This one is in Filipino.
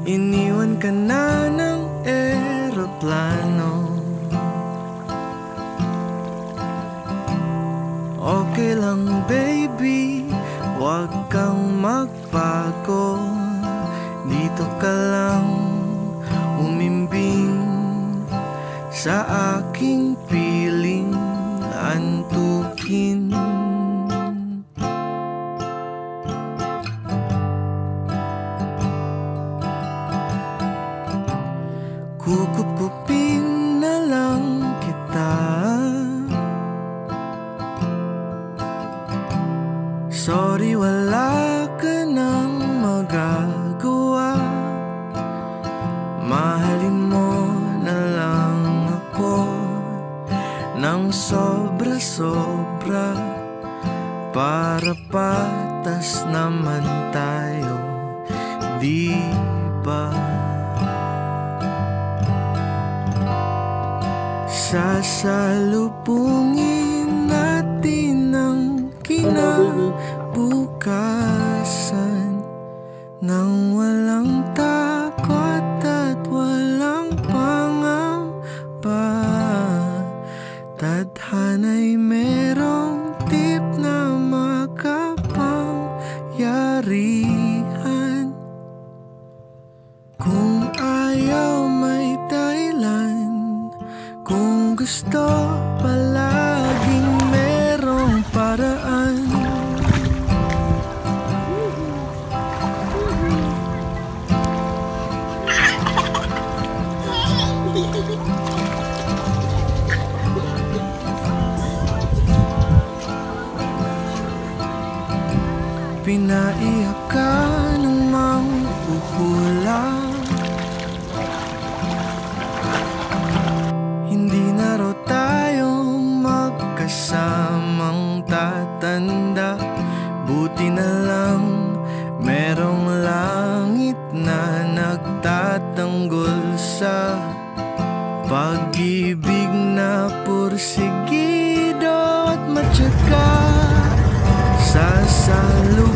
Iniwan ka na ng eroplano. Okay lang baby, huwag kang magbago. Dito ka lang umimbing sa aking piling antukin. Kukup-kupin na lang kita. Sorry, wala ka nang magagawa. Mahalin mo na lang ako ng sobra-sobra, para patas naman tayo, di ba? Sasalubungin natin ang kinabukasan nang walang takot at walang pangamba. Tadhana'y merong tip na makapangyarihan. Kung ayaw may dahilan, kung gusto palaging merong paraan. Pinaiyak ka ng manghuhula. Hindi na raw tayo magkasamang tatanda. Buti na lang merong langit na nagtatanggol sa pag-ibig na pursigido at matyaga. Sasalo